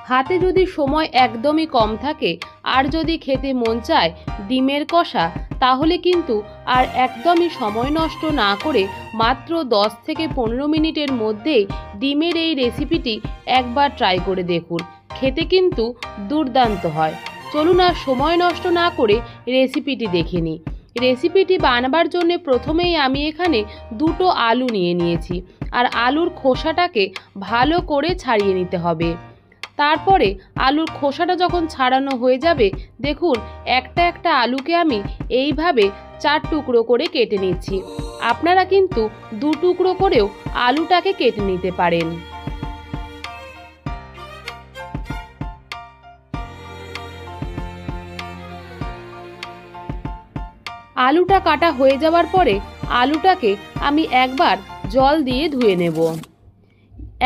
হাতে যদি সময় একদমই কম থাকে আর যদি খেতে মন চায় ডিমের কষা, তাহলে কিন্তু আর একদমই সময় নষ্ট না করে মাত্র 10 থেকে 15 মিনিটের মধ্যেই ডিমের এই রেসিপিটি একবার ট্রাই করে দেখুন। খেতে কিন্তু দুর্দান্ত হয়। চলুন আর সময় নষ্ট না করে রেসিপিটি দেখে নিই। রেসিপিটি বানাবার জন্য প্রথমেই আমি এখানে 2টো আলু নিয়ে নিয়েছি, আর আলুর খোসাটাকে ভালো করে ছাড়িয়ে নিতে হবে। তারপরে আলুর খোসাটা যখন ছাড়ানো হয়ে যাবে, দেখুন একটা একটা আলুকে আমি এইভাবে 4 টুকরো করে কেটে নিচ্ছি। আপনারা কিন্তু 2 টুকরো করেও আলুটাকে কেটে নিতে পারেন। আলুটা কাটা হয়ে যাওয়ার পরে আলুটাকে আমি একবার জল দিয়ে ধুয়ে নেব।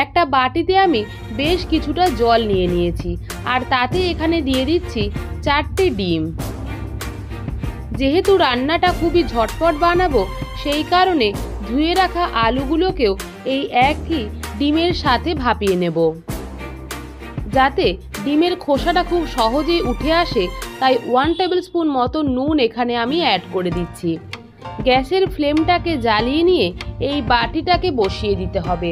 একটা বাটিতে আমি বেশ কিছুটা জল নিয়ে নিয়েছি, আর তাতে এখানে দিয়ে দিচ্ছি 4টে ডিম। যেহেতু রান্নাটা খুবই ঝটপট বানাবো, সেই কারণে ধুয়ে রাখা আলুগুলোকেও এই একই ডিমের সাথে ভাপিয়ে নেব। যাতে ডিমের খোসাটা খুব সহজেই উঠে আসে, তাই 1 টেবিল স্পুন মতো নুন এখানে আমি অ্যাড করে দিচ্ছি। গ্যাসের ফ্লেমটাকে জ্বালিয়ে নিয়ে এই বাটিটাকে বসিয়ে দিতে হবে।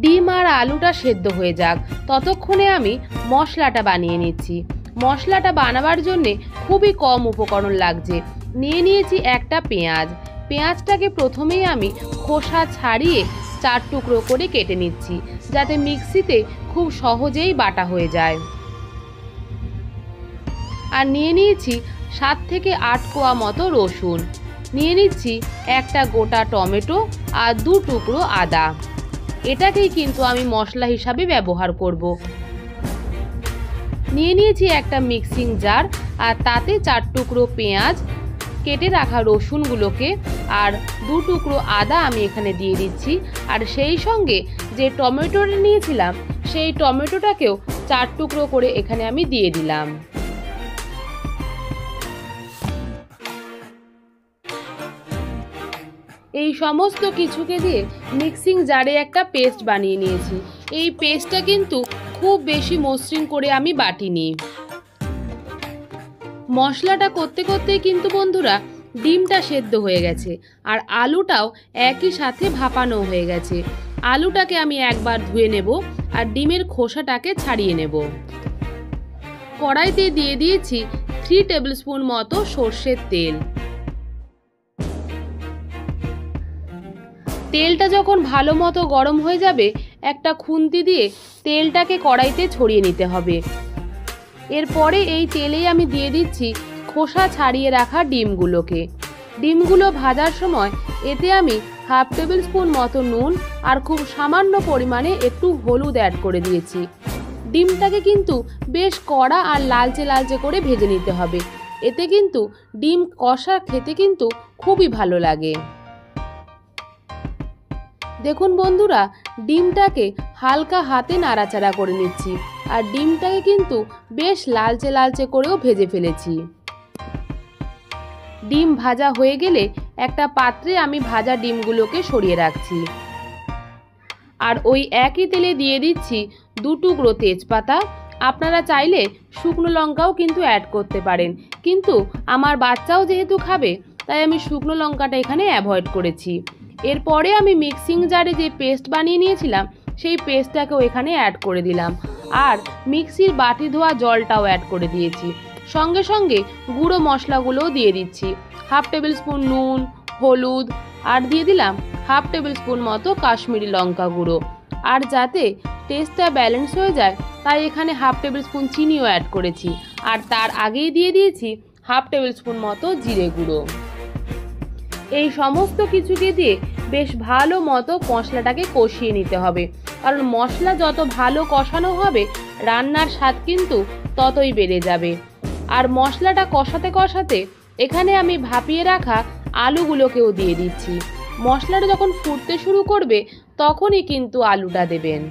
ডিম আর আলুটা সেদ্ধ হয়ে যাক, ততক্ষণে আমি মশলাটা বানিয়ে নিচ্ছি। মশলাটা বানাবার জন্যে খুবই কম উপকরণ লাগছে। নিয়ে নিয়েছি একটা পেঁয়াজ। পেঁয়াজটাকে প্রথমেই আমি খোসা ছাড়িয়ে 4 টুকরো করে কেটে নিচ্ছি, যাতে মিক্সিতে খুব সহজেই বাটা হয়ে যায়। আর নিয়ে নিয়েছি 7 থেকে 8 কোয়া মতো রসুন। নিয়ে নিচ্ছি একটা গোটা টমেটো আর 2 টুকরো আদা। এটাকেই কিন্তু আমি মশলা হিসাবে ব্যবহার করব। নিয়ে নিয়েছি একটা মিক্সিং জার, আর তাতে 4 টুকরো পেঁয়াজ, কেটে রাখা রসুনগুলোকে আর 2 টুকরো আদা আমি এখানে দিয়ে দিচ্ছি। আর সেই সঙ্গে যে টমেটোটা নিয়েছিলাম, সেই টমেটোটাকেও 4 টুকরো করে এখানে আমি দিয়ে দিলাম। এই সমস্ত কিছুকে দিয়ে মিক্সিং জারে একটা পেস্ট বানিয়ে নিয়েছি। এই পেস্টটা কিন্তু খুব বেশি মসৃণ করে আমি বাটিনি। মশলাটা করতে করতেই কিন্তু বন্ধুরা ডিমটা সেদ্ধ হয়ে গেছে, আর আলুটাও একই সাথে ভাপানো হয়ে গেছে। আলুটাকে আমি একবার ধুয়ে নেব আর ডিমের খোসাটাকে ছাড়িয়ে নেব। কড়াইতে দিয়ে দিয়েছি 3 টেবিল স্পুন মতো সর্ষের তেল। তেলটা যখন ভালো মতো গরম হয়ে যাবে, একটা খুন্তি দিয়ে তেলটাকে কড়াইতে ছড়িয়ে নিতে হবে। এরপরে এই তেলেই আমি দিয়ে দিচ্ছি খোসা ছাড়িয়ে রাখা ডিমগুলোকে। ডিমগুলো ভাজার সময় এতে আমি 1/2 টেবিল স্পুন মতো নুন আর খুব সামান্য পরিমাণে একটু হলুদ অ্যাড করে দিয়েছি। ডিমটাকে কিন্তু বেশ কড়া আর লালচে লালচে করে ভেজে নিতে হবে। এতে কিন্তু ডিম কষা খেতে কিন্তু খুবই ভালো লাগে। দেখুন বন্ধুরা, ডিমটাকে হালকা হাতে নাড়াচাড়া করে নিচ্ছি, আর ডিমটাকে কিন্তু বেশ লালচে লালচে করেও ভেজে ফেলেছি। ডিম ভাজা হয়ে গেলে একটা পাত্রে আমি ভাজা ডিমগুলোকে সরিয়ে রাখছি। আর ওই একই তেলে দিয়ে দিচ্ছি 2 টুকরো তেজপাতা। আপনারা চাইলে শুকনো লঙ্কাও কিন্তু অ্যাড করতে পারেন, কিন্তু আমার বাচ্চাও যেহেতু খাবে, তাই আমি শুকনো লঙ্কাটা এখানে অ্যাভয়েড করেছি। এরপরে আমি মিক্সিং জারে যে পেস্ট বানিয়ে নিয়েছিলাম, সেই পেস্টটাকেও এখানে অ্যাড করে দিলাম, আর মিক্সির বাটি ধোয়া জলটাও অ্যাড করে দিয়েছি। সঙ্গে সঙ্গে গুঁড়ো মশলাগুলোও দিয়ে দিচ্ছি। 1/2 টেবিল স্পুন নুন, হলুদ, আর দিয়ে দিলাম 1/2 টেবিল স্পুন মতো কাশ্মীরি লঙ্কা গুঁড়ো। আর যাতে টেস্টটা ব্যালেন্স হয়ে যায়, তাই এখানে 1/2 টেবিল স্পুন চিনিও অ্যাড করেছি। আর তার আগেই দিয়ে দিয়েছি 1/2 টেবিল স্পুন মতো জিরে গুঁড়ো। এই সমস্ত কিছুকে দিয়ে বেশ ভালো মতো মশলাটাকে কষিয়ে নিতে হবে, কারণ মশলা যত ভালো কষানো হবে, রান্নার স্বাদ কিন্তু ততই বেড়ে যাবে। আর মশলাটা কষাতে কষাতে এখানে আমি ভাপিয়ে রাখা আলুগুলোকেও দিয়ে দিচ্ছি। মশলাটা যখন ফুটতে শুরু করবে, তখনই কিন্তু আলুটা দেবেন।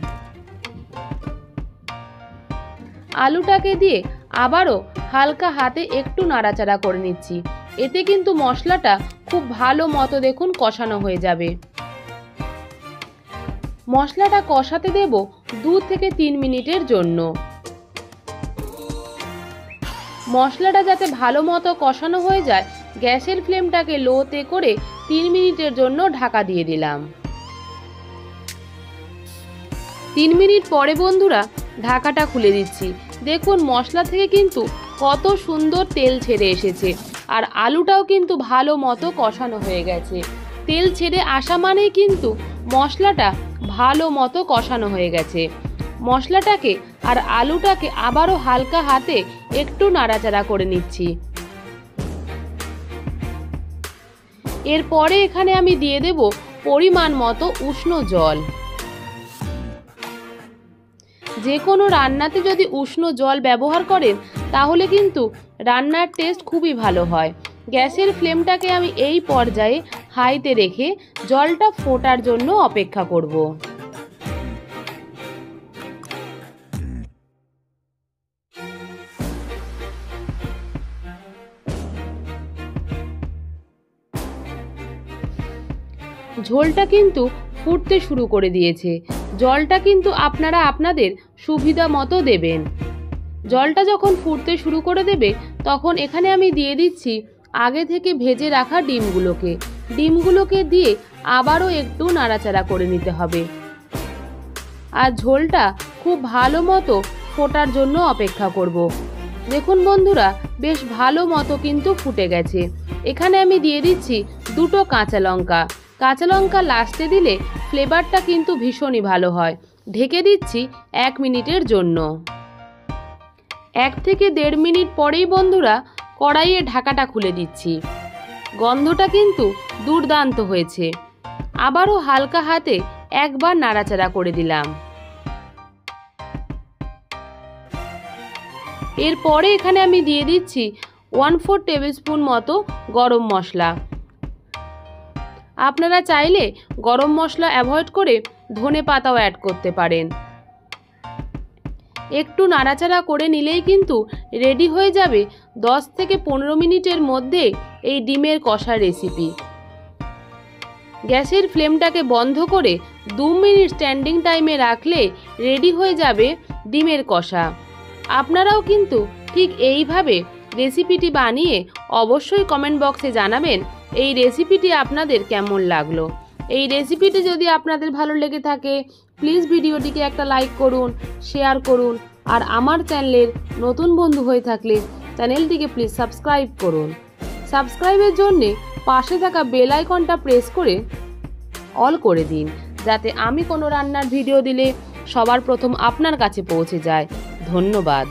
আলুটাকে দিয়ে আবারও হালকা হাতে একটু নাড়াচাড়া করে নিচ্ছি। এতে কিন্তু মশলাটা খুব ভালো মতো দেখুন কষানো হয়ে যাবে। মশলাটা কষাতে দেব 2 থেকে 3 মিনিটের জন্য। মশলাটা যাতে ভালো মতো কষানো হয়ে যায়, গ্যাসের ফ্লেমটাকে লোতে করে 3 মিনিটের জন্য ঢাকা দিয়ে দিলাম। 3 মিনিট পরে বন্ধুরা ঢাকাটা খুলে দিচ্ছি। দেখুন মশলা থেকে কিন্তু কত সুন্দর তেল ছেড়ে এসেছে, আর আলুটাও কিন্তু ভালো মতো কষানো হয়ে গেছে। তেল ছেড়ে আসা মানেই কিন্তু মশলাটা ভালো মতো কষানো হয়ে গেছে। মশলাটাকে আর আলুটাকে আবারও হালকা হাতে একটু নাড়াচাড়া করে নিচ্ছি। এরপরে এখানে আমি দিয়ে দেব পরিমাণ মতো উষ্ণ জল। যে কোনো রান্নাতে যদি উষ্ণ জল ব্যবহার করেন তাহলে কিন্তু রান্নার টেস্ট খুবই ভালো হয়। গ্যাসের ফ্লেমটাকে আমি এই পর্যায়ে হাইতে রেখে জলটা ফোটার জন্য অপেক্ষা করব। ঝোলটা কিন্তু ফুটতে শুরু করে দিয়েছে। জলটা কিন্তু আপনারা আপনাদের সুবিধা মতো দেবেন। জলটা যখন ফুটতে শুরু করে দেবে তখন এখানে আমি দিয়ে দিচ্ছি আগে থেকে ভেজে রাখা ডিমগুলোকে দিয়ে আবারও একটু নাড়াচাড়া করে নিতে হবে। আর ঝোলটা খুব ভালো মতো ফোটার জন্য অপেক্ষা করব। দেখুন বন্ধুরা বেশ ভালো মতো কিন্তু ফুটে গেছে। এখানে আমি দিয়ে দিচ্ছি 2টো কাঁচা লঙ্কা লাস্টে দিলে ফ্লেভারটা কিন্তু ভীষণই ভালো হয়। ঢেকে দিচ্ছি 1 মিনিটের জন্য। 1 থেকে 1.5 মিনিট পরেই বন্ধুরা কড়াইয়ে ঢাকাটা খুলে দিচ্ছি। গন্ধটা কিন্তু দুর্দান্ত হয়েছে। আবারও হালকা হাতে একবার নাড়াচাড়া করে দিলাম। এরপরে এখানে আমি দিয়ে দিচ্ছি 1/4 টেবিলস্পুন মতো গরম মশলা। আপনারা চাইলে গরম মশলা অ্যাভয়েড করে ধনে পাতাও অ্যাড করতে পারেন। একটু নাড়াচাড়া করে নিলেই কিন্তু রেডি হয়ে যাবে 10 থেকে 15 মিনিটের মধ্যে এই ডিমের কষা রেসিপি। গ্যাসের ফ্লেমটাকে বন্ধ করে 2 মিনিট স্ট্যান্ডিং টাইমে রাখলে রেডি হয়ে যাবে ডিমের কষা। আপনারাও কিন্তু ঠিক এইভাবে রেসিপিটি বানিয়ে অবশ্যই কমেন্ট বক্সে জানাবেন এই রেসিপিটি আপনাদের কেমন লাগলো। এই রেসিপিটি যদি আপনাদের ভালো লেগে থাকে প্লিজ ভিডিওটিকে একটা লাইক করুন, শেয়ার করুন, আর আমার চ্যানেলের নতুন বন্ধু হয়ে থাকলে চ্যানেলটিকে প্লিজ সাবস্ক্রাইব করুন। সাবস্ক্রাইবের জন্যে পাশে থাকা বেল আইকনটা প্রেস করে অল করে দিন, যাতে আমি কোনো রান্নার ভিডিও দিলে সবার প্রথম আপনার কাছে পৌঁছে যায়। ধন্যবাদ।